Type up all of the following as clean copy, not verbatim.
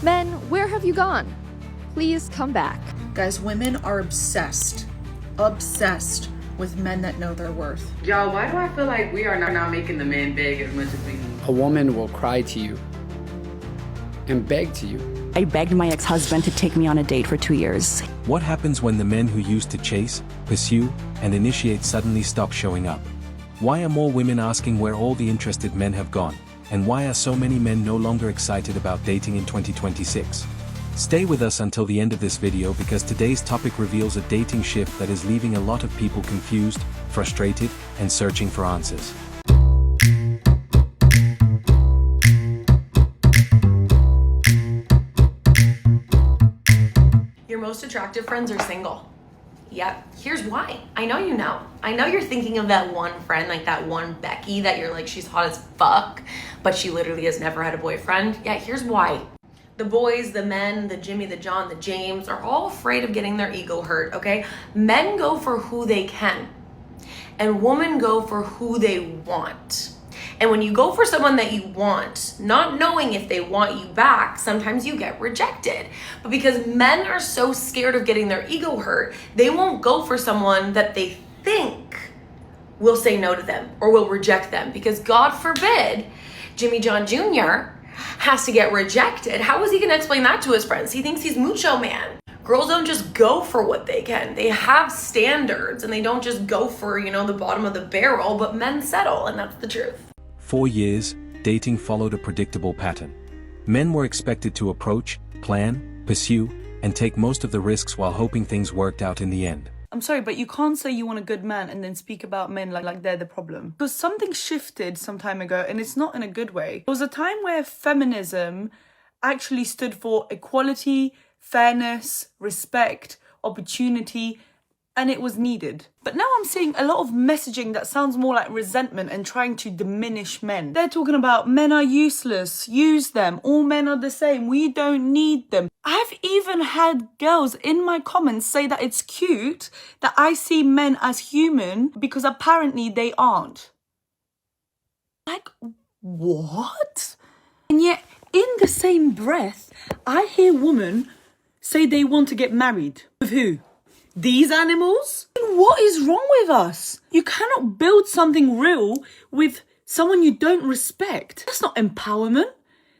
Men, where have you gone? Please come back. Guys, women are obsessed with men that know their worth. Y'all, why do I feel like we are not making the man beg as much as we need? A woman will cry to you and beg to you. I begged my ex-husband to take me on a date for 2 years. What happens when the men who used to chase, pursue, and initiate suddenly stop showing up? Why are more women asking where all the interested men have gone? And why are so many men no longer excited about dating in 2026? Stay with us until the end of this video because today's topic reveals a dating shift that is leaving a lot of people confused, frustrated, and searching for answers. Your most attractive friends are single. Yep, here's why. I know you know. I know you're thinking of that one friend, like that one Becky that you're like, she's hot as fuck, but she literally has never had a boyfriend. Yeah, here's why. The boys, the men, the Jimmy, the John, the James are all afraid of getting their ego hurt, okay? Men go for who they can, and women go for who they want. And when you go for someone that you want, not knowing if they want you back, sometimes you get rejected. But because men are so scared of getting their ego hurt, they won't go for someone that they think will say no to them or will reject them. Because God forbid, Jimmy John Jr. has to get rejected. How is he gonna explain that to his friends? He thinks he's Mucho Man. Girls don't just go for what they can. They have standards and they don't just go for, the bottom of the barrel, but men settle, and that's the truth. 4 years, dating followed a predictable pattern. Men were expected to approach, plan, pursue, and take most of the risks while hoping things worked out in the end. I'm sorry, but you can't say you want a good man and then speak about men like they're the problem. Because something shifted some time ago, and it's not in a good way. There was a time where feminism actually stood for equality, fairness, respect, opportunity, and it was needed. But now I'm seeing a lot of messaging that sounds more like resentment and trying to diminish men. They're talking about men are useless, use them, all men are the same, we don't need them. I've even had girls in my comments say that it's cute that I see men as human because apparently they aren't. Like, what? And yet, in the same breath, I hear women say they want to get married. With who? These animals? What is wrong with us? You cannot build something real with someone you don't respect. That's not empowerment.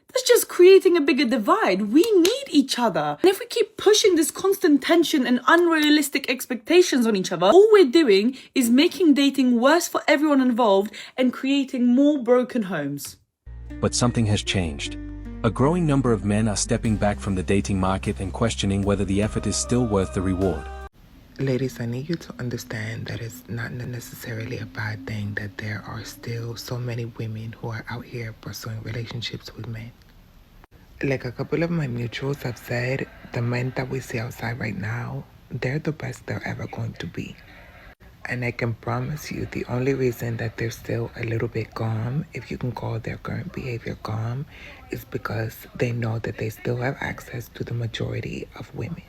That's just creating a bigger divide. We need each other. And if we keep pushing this constant tension and unrealistic expectations on each other, all we're doing is making dating worse for everyone involved and creating more broken homes. But something has changed. A growing number of men are stepping back from the dating market and questioning whether the effort is still worth the reward. Ladies, I need you to understand that it's not necessarily a bad thing that there are still so many women who are out here pursuing relationships with men. Like a couple of my mutuals have said, the men that we see outside right now, they're the best they're ever going to be. And I can promise you the only reason that they're still a little bit calm, if you can call their current behavior calm, is because they know that they still have access to the majority of women.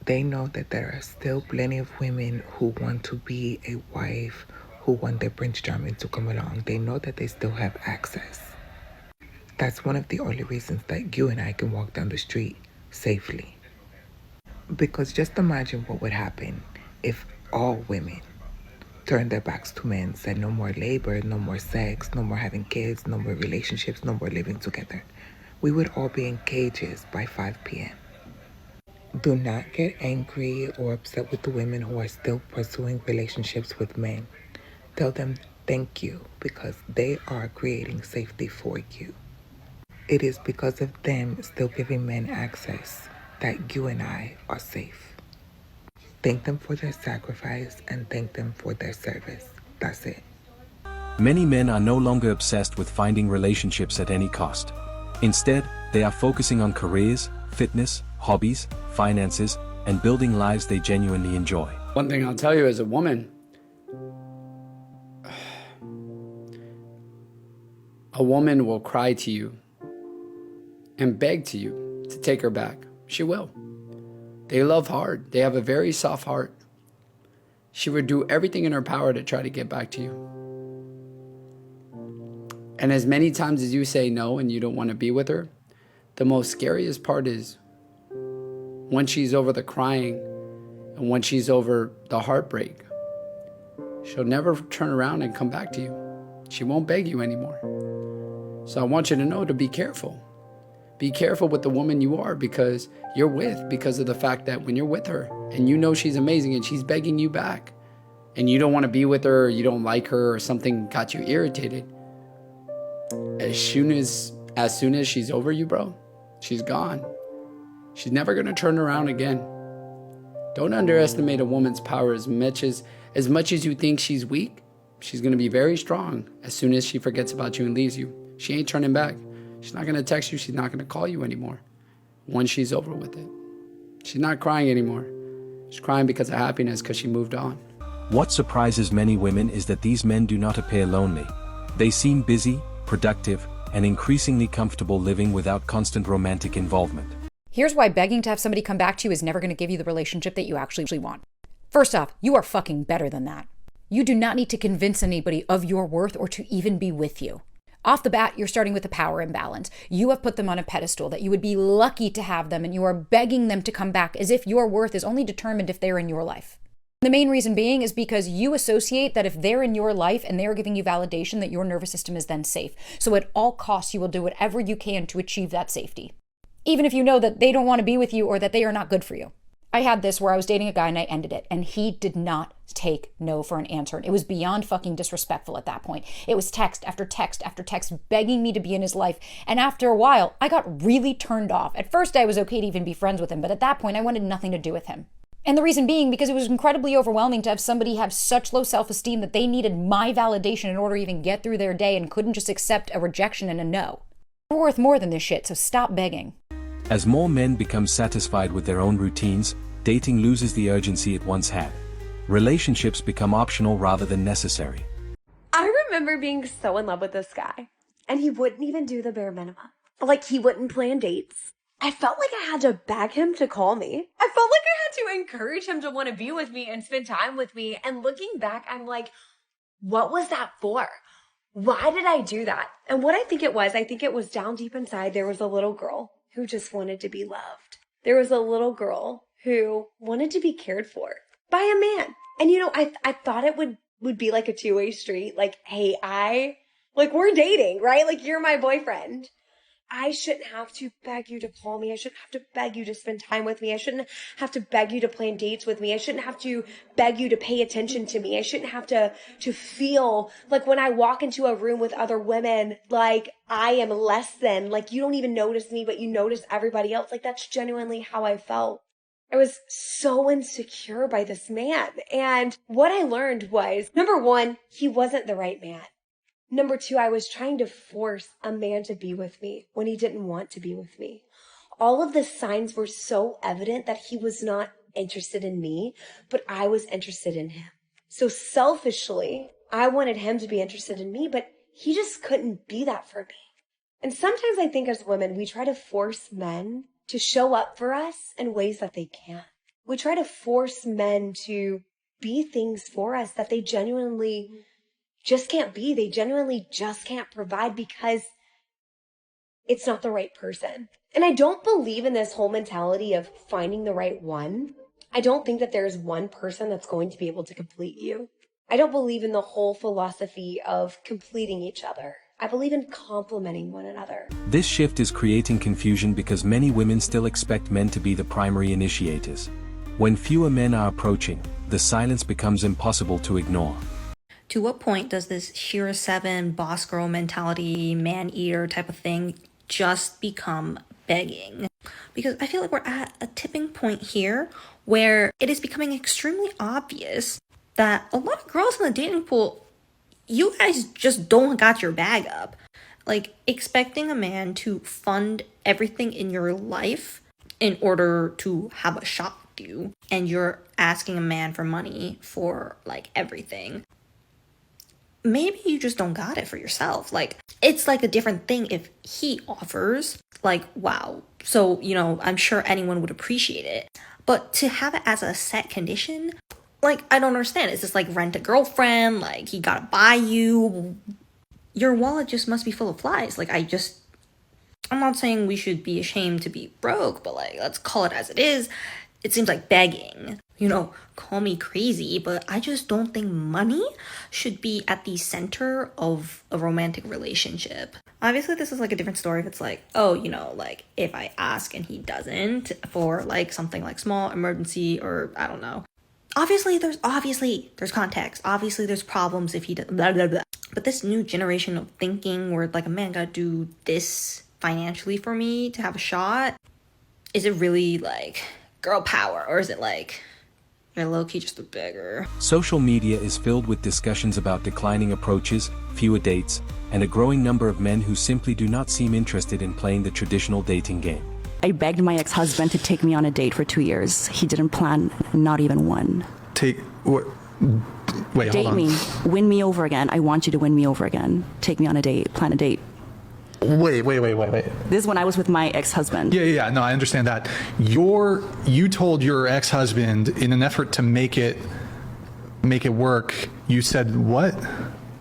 They know that there are still plenty of women who want to be a wife, who want their Prince Charming to come along. They know that they still have access. That's one of the only reasons that you and I can walk down the street safely. Because just imagine what would happen if all women turned their backs to men, said no more labor, no more sex, no more having kids, no more relationships, no more living together. We would all be in cages by 5 p.m. Do not get angry or upset with the women who are still pursuing relationships with men. Tell them thank you because they are creating safety for you. It is because of them still giving men access that you and I are safe. Thank them for their sacrifice and thank them for their service. That's it. Many men are no longer obsessed with finding relationships at any cost. Instead, they are focusing on careers, fitness, hobbies, finances, and building lives they genuinely enjoy. One thing I'll tell you as a woman, a woman will cry to you and beg to you to take her back. She will. They love hard. They have a very soft heart. She would do everything in her power to try to get back to you. And as many times as you say no and you don't want to be with her, the most scariest part is when she's over the crying and when she's over the heartbreak, she'll never turn around and come back to you. She won't beg you anymore. So I want you to know to be careful. Be careful with the woman you are because of the fact that when you're with her and you know she's amazing and she's begging you back and you don't want to be with her or you don't like her or something got you irritated, as soon as she's over you, bro, she's gone. She's never going to turn around again. Don't underestimate a woman's power as much as you think she's weak. She's going to be very strong as soon as she forgets about you and leaves you. She ain't turning back. She's not going to text you. She's not going to call you anymore once she's over with it. She's not crying anymore. She's crying because of happiness because she moved on. What surprises many women is that these men do not appear lonely. They seem busy, productive, and increasingly comfortable living without constant romantic involvement. Here's why begging to have somebody come back to you is never going to give you the relationship that you actually want. First off, you are fucking better than that. You do not need to convince anybody of your worth or to even be with you. Off the bat, you're starting with a power imbalance. You have put them on a pedestal that you would be lucky to have them, and you are begging them to come back as if your worth is only determined if they're in your life. The main reason being is because you associate that if they're in your life and they're giving you validation, that your nervous system is then safe. So at all costs, you will do whatever you can to achieve that safety, even if you know that they don't want to be with you or that they are not good for you. I had this where I was dating a guy and I ended it, and he did not take no for an answer. And it was beyond fucking disrespectful at that point. It was text after text after text begging me to be in his life. And after a while, I got really turned off. At first, I was okay to even be friends with him, but at that point, I wanted nothing to do with him. And the reason being because it was incredibly overwhelming to have somebody have such low self-esteem that they needed my validation in order to even get through their day and couldn't just accept a rejection and a no. You're worth more than this shit, so stop begging. As more men become satisfied with their own routines, dating loses the urgency it once had. Relationships become optional rather than necessary. I remember being so in love with this guy, and he wouldn't even do the bare minimum. Like, he wouldn't plan dates. I felt like I had to beg him to call me. I felt like I had to encourage him to want to be with me and spend time with me. And looking back, I'm like, what was that for? Why did I do that? And what I think it was down deep inside, there was a little girl who just wanted to be loved. There was a little girl who wanted to be cared for by a man. And I thought it would be like a two-way street. Like, hey, we're dating, right? Like, you're my boyfriend. I shouldn't have to beg you to call me. I shouldn't have to beg you to spend time with me. I shouldn't have to beg you to plan dates with me. I shouldn't have to beg you to pay attention to me. I shouldn't have to feel like when I walk into a room with other women, like I am less than, like you don't even notice me, but you notice everybody else. Like, that's genuinely how I felt. I was so insecure by this man. And what I learned was, number one, he wasn't the right man. Number two, I was trying to force a man to be with me when he didn't want to be with me. All of the signs were so evident that he was not interested in me, but I was interested in him. So selfishly, I wanted him to be interested in me, but he just couldn't be that for me. And sometimes I think as women, we try to force men to show up for us in ways that they can't. We try to force men to be things for us that they genuinely just can't be. They genuinely just can't provide because it's not the right person. And I don't believe in this whole mentality of finding the right one. I don't think that there's one person that's going to be able to complete you. I don't believe in the whole philosophy of completing each other. I believe in complementing one another. This shift is creating confusion because many women still expect men to be the primary initiators. When fewer men are approaching, the silence becomes impossible to ignore. To what point does this Shira 7 boss girl mentality, man-eater type of thing just become begging? Because I feel like we're at a tipping point here where it is becoming extremely obvious that a lot of girls in the dating pool, you guys just don't got your bag up. Like, expecting a man to fund everything in your life in order to have a shot with you, and you're asking a man for money for, like, everything. Maybe you just don't got it for yourself. Like, it's like a different thing if he offers, like, wow. So, I'm sure anyone would appreciate it. But to have it as a set condition, like, I don't understand. Is this like rent a girlfriend? Like, he gotta buy you? Your wallet just must be full of flies. Like, I'm not saying we should be ashamed to be broke, but like, let's call it as it is. It seems like begging. You know, call me crazy, but I just don't think money should be at the center of a romantic relationship. Obviously, this is like a different story if it's like, oh, you know, like if I ask and he doesn't for like something like small emergency or I don't know. Obviously there's context. Obviously there's problems if he does blah, blah, blah. But this new generation of thinking where like a man gotta do this financially for me to have a shot, is it really like girl power or is it like you're low-key just a beggar? Social media is filled with discussions about declining approaches, fewer dates, and a growing number of men who simply do not seem interested in playing the traditional dating game. I begged my ex-husband to take me on a date for 2 years. He didn't plan not even one. Wait, date hold on. me, win me over again. I want you to win me over again. Take me on a date, plan a date. Wait. This is when I was with my ex-husband. Yeah. No, I understand that. You told your ex-husband in an effort to make it work. You said what?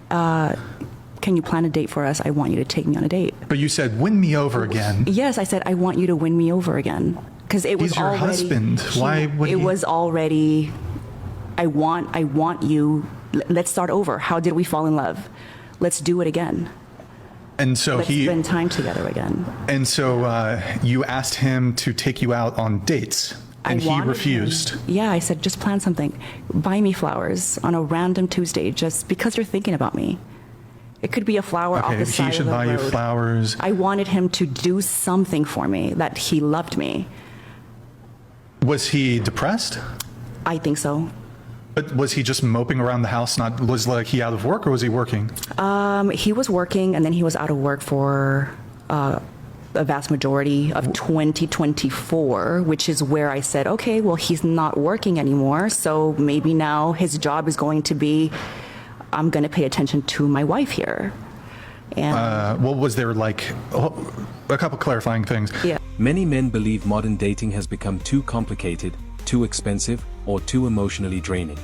Can you plan a date for us? I want you to take me on a date. But you said win me over again. Yes, I said I want you to win me over again because it was He's your already, husband. Why would it was already? I want you. Let's start over. How did we fall in love? Let's do it again. And so Let's spend time together again. And so you asked him to take you out on dates, and he refused. Yeah, I said just plan something. Buy me flowers on a random Tuesday, just because you're thinking about me. It could be a flower off the side of the road. He should buy you flowers. I wanted him to do something for me, that he loved me. Was he depressed? I think so. But was he just moping around the house? Was like he out of work or was he working? He was working and then he was out of work for a vast majority of 2024, which is where I said, okay, well, he's not working anymore. So maybe now his job is going to be, I'm going to pay attention to my wife here. And well, was there like a couple clarifying things? Yeah. Many men believe modern dating has become too complicated, too expensive, or too emotionally draining.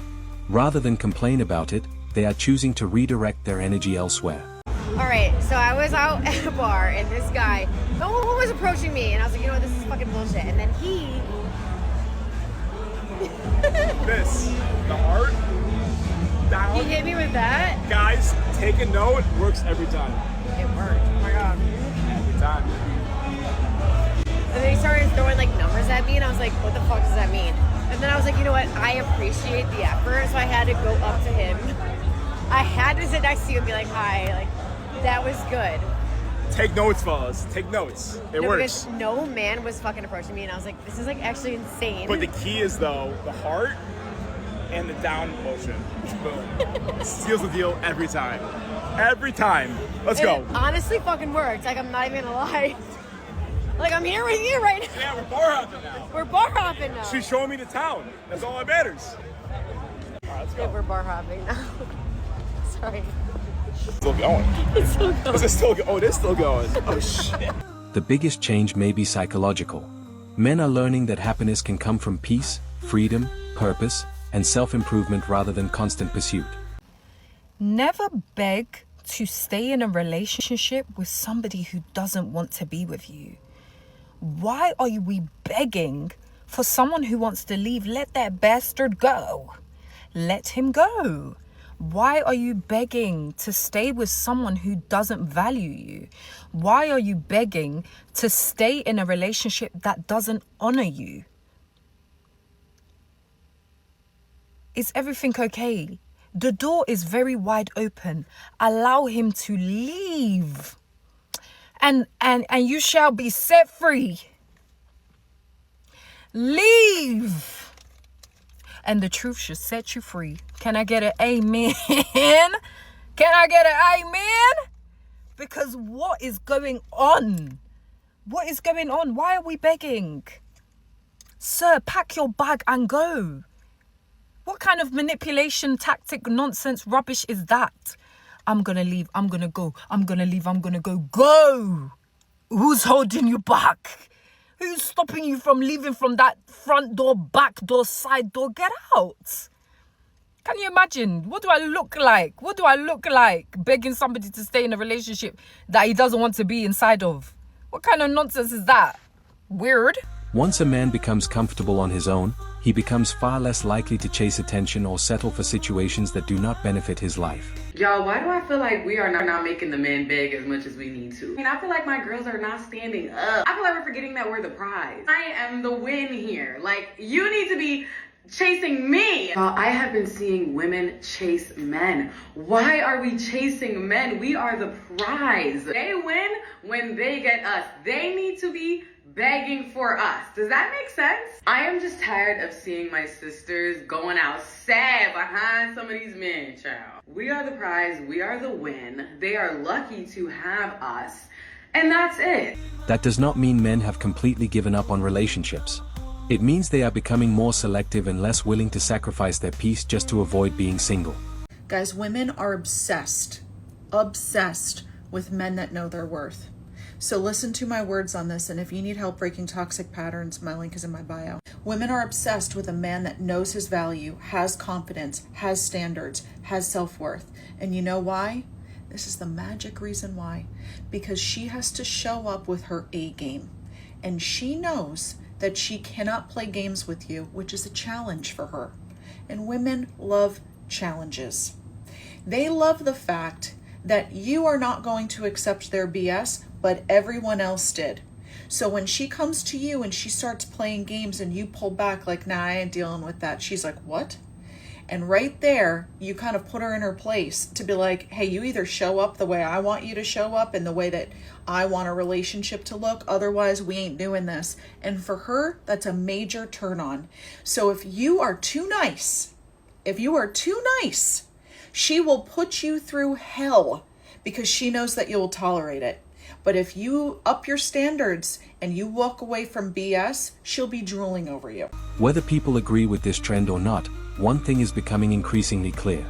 Rather than complain about it, they are choosing to redirect their energy elsewhere. All right, so I was out at a bar and this guy, no one was approaching me, and I was like, you know what, this is fucking bullshit. And then he... the heart, down. He hit me with that? Guys, take a note, works every time. It worked, oh my god. Every time. And then he started throwing like numbers at me and I was like, what the fuck does that mean? And then I was like, you know what, I appreciate the effort, so I had to go up to him. I had to sit next to you and be like, hi, like, that was good. Take notes, fellas. Take notes. It works. Because no man was fucking approaching me and I was like, this is like actually insane. But the key is though, the heart and the down motion. Boom. Seals the deal every time. Every time. Let's go. It honestly fucking worked. Like, I'm not even gonna lie. Like, I'm here with you right now. Yeah, we're bar hopping now. We're bar hopping now. She's showing me the town. That's all that matters. All right, let's go. Yeah, we're bar hopping now. Sorry. Still going. It's still going. Is it still going? Oh, it is still going. Oh, shit. The biggest change may be psychological. Men are learning that happiness can come from peace, freedom, purpose, and self-improvement rather than constant pursuit. Never beg to stay in a relationship with somebody who doesn't want to be with you. Why are we begging for someone who wants to leave? Let that bastard go. Let him go. Why are you begging to stay with someone who doesn't value you? Why are you begging to stay in a relationship that doesn't honor you? Is everything okay? The door is very wide open. Allow him to leave. And you shall be set free. Leave. And the truth should set you free. Can I get an amen? Can I get an amen? Because what is going on? What is going on? Why are we begging? Sir, pack your bag and go. What kind of manipulation, tactic, nonsense, rubbish is that? I'm gonna leave, I'm gonna go, I'm gonna leave, I'm gonna go. Go! Who's holding you back? Who's stopping you from leaving from that front door, back door, side door? Get out! Can you imagine? What do I look like? What do I look like begging somebody to stay in a relationship that he doesn't want to be inside of? What kind of nonsense is that? Weird. Once a man becomes comfortable on his own, he becomes far less likely to chase attention or settle for situations that do not benefit his life. Y'all, why do I feel like we are not making the men beg as much as we need to? I mean, I feel like my girls are not standing up. I feel like we're forgetting that we're the prize. I am the win here. Like, you need to be chasing me. I have been seeing women chase men. Why are we chasing men? We are the prize. They win when they get us. They need to be begging for us. Does that make sense? I am just tired of seeing my sisters going out sad behind some of these men, child. We are the prize. We are the win. They are lucky to have us. And that's it. That does not mean men have completely given up on relationships. It means they are becoming more selective and less willing to sacrifice their peace just to avoid being single. Guys, women are obsessed with men that know their worth. So listen to my words on this, and if you need help breaking toxic patterns, my link is in my bio. Women are obsessed with a man that knows his value, has confidence, has standards, has self-worth. And you know why? This is the magic reason why. Because she has to show up with her A game. And she knows that she cannot play games with you, which is a challenge for her. And women love challenges. They love the fact that you are not going to accept their BS, but everyone else did. So when she comes to you and she starts playing games and you pull back like, nah, I ain't dealing with that, she's like, what? And right there, you kind of put her in her place to be like, hey, you either show up the way I want you to show up and the way that I want a relationship to look, otherwise we ain't doing this. And for her, that's a major turn on. So if you are too nice, she will put you through hell because she knows that you'll tolerate it. But if you up your standards and you walk away from BS, she'll be drooling over you. Whether people agree with this trend or not, one thing is becoming increasingly clear.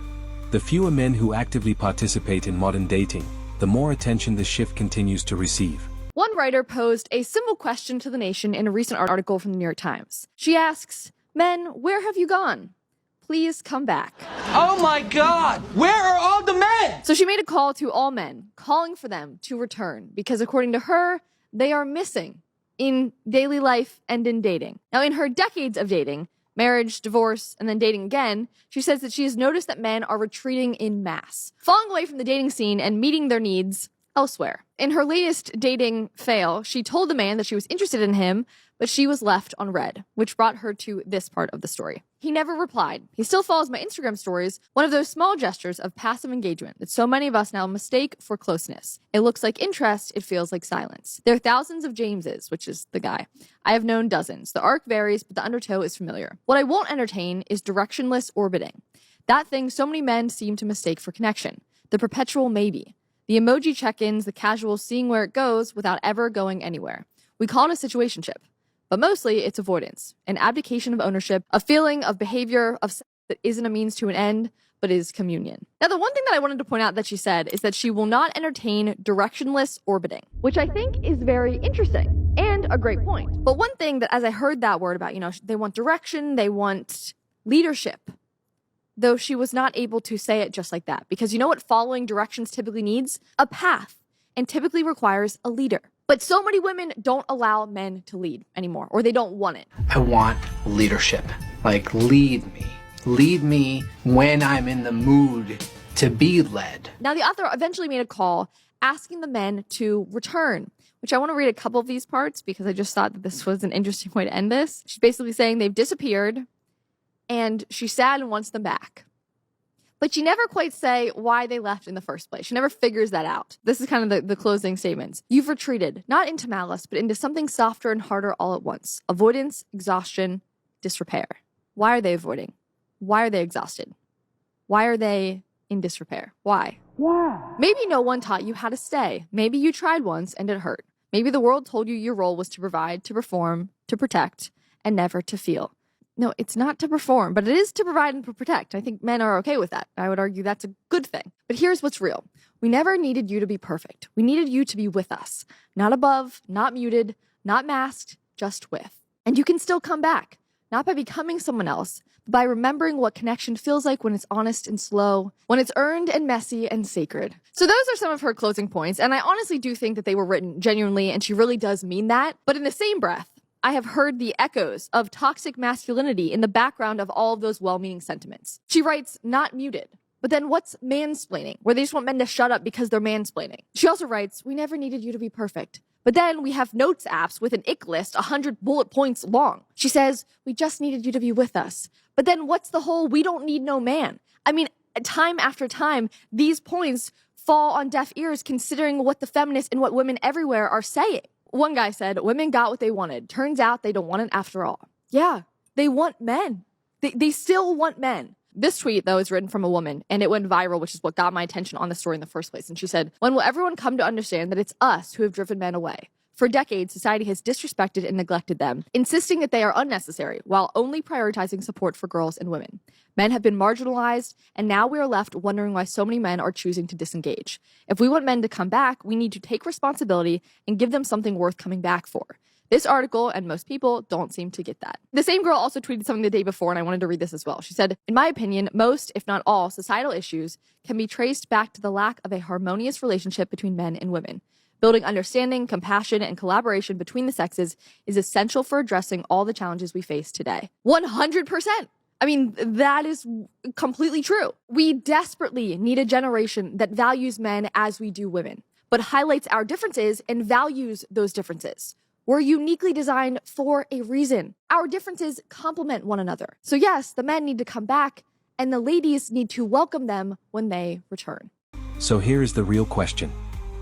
The fewer men who actively participate in modern dating, the more attention this shift continues to receive. One writer posed a simple question to the nation in a recent article from the New York Times. She asks, "Men, where have you gone? Please come back." Oh my God! Where are all the men? So she made a call to all men, calling for them to return, because according to her, they are missing in daily life and in dating. Now, in her decades of dating, marriage, divorce, and then dating again, she says that she has noticed that men are retreating in mass, falling away from the dating scene and meeting their needs elsewhere. In her latest dating fail, she told the man that she was interested in him, but she was left on red, which brought her to this part of the story. He never replied. He still follows my Instagram stories, one of those small gestures of passive engagement that so many of us now mistake for closeness. It looks like interest, it feels like silence. There are thousands of Jameses, which is the guy. I have known dozens. The arc varies, but the undertow is familiar. What I won't entertain is directionless orbiting. That thing so many men seem to mistake for connection. The perpetual maybe. The emoji check-ins, the casual seeing where it goes without ever going anywhere. We call it a situationship. But mostly, it's avoidance, an abdication of ownership, a feeling of behavior of sex that isn't a means to an end, but is communion. Now, the one thing that I wanted to point out that she said is that she will not entertain directionless orbiting, which I think is very interesting and a great point. But one thing that, as I heard that word about, they want direction, they want leadership, though she was not able to say it just like that. Because you know what following directions typically needs? A path, and typically requires a leader. But so many women don't allow men to lead anymore, or they don't want it. I want leadership. Like, lead me. Lead me when I'm in the mood to be led. Now, the author eventually made a call asking the men to return, which I want to read a couple of these parts because I just thought that this was an interesting way to end this. She's basically saying they've disappeared and she's sad and wants them back. But she never quite say why they left in the first place. She never figures that out. This is kind of the closing statements. You've retreated, not into malice, but into something softer and harder all at once. Avoidance, exhaustion, disrepair. Why are they avoiding? Why are they exhausted? Why are they in disrepair? Why? Maybe no one taught you how to stay. Maybe you tried once and it hurt. Maybe the world told you your role was to provide, to perform, to protect, and never to feel. No, it's not to perform, but it is to provide and to protect. I think men are okay with that. I would argue that's a good thing. But here's what's real. We never needed you to be perfect. We needed you to be with us. Not above, not muted, not masked, just with. And you can still come back. not by becoming someone else, but by remembering what connection feels like when it's honest and slow, when it's earned and messy and sacred. So those are some of her closing points, and I honestly do think that they were written genuinely, and she really does mean that. But in the same breath, I have heard the echoes of toxic masculinity in the background of all of those well-meaning sentiments. She writes, not muted. But then what's mansplaining, where they just want men to shut up because they're mansplaining? She also writes, we never needed you to be perfect. But then we have notes apps with an ick list 100 bullet points long. She says, we just needed you to be with us. But then what's the whole we don't need no man? I mean, time after time, these points fall on deaf ears considering what the feminists and what women everywhere are saying. One guy said, women got what they wanted. Turns out they don't want it after all. Yeah, they want men. They still want men. This tweet, though, is written from a woman, and it went viral, which is what got my attention on the story in the first place. And she said, when will everyone come to understand that it's us who have driven men away? For decades, society has disrespected and neglected them, insisting that they are unnecessary, while only prioritizing support for girls and women. Men have been marginalized, and now we are left wondering why so many men are choosing to disengage. If we want men to come back, we need to take responsibility and give them something worth coming back for. This article, and most people, don't seem to get that. The same girl also tweeted something the day before, and I wanted to read this as well. She said, in my opinion, most, if not all, societal issues can be traced back to the lack of a harmonious relationship between men and women. Building understanding, compassion, and collaboration between the sexes is essential for addressing all the challenges we face today. 100%! I mean, that is completely true. We desperately need a generation that values men as we do women, but highlights our differences and values those differences. We're uniquely designed for a reason. Our differences complement one another. So yes, the men need to come back, and the ladies need to welcome them when they return. So here is the real question.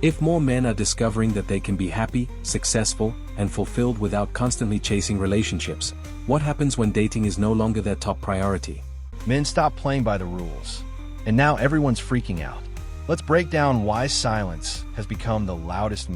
If more men are discovering that they can be happy, successful, and fulfilled without constantly chasing relationships, what happens when dating is no longer their top priority? Men stop playing by the rules, and now everyone's freaking out. Let's break down why silence has become the loudest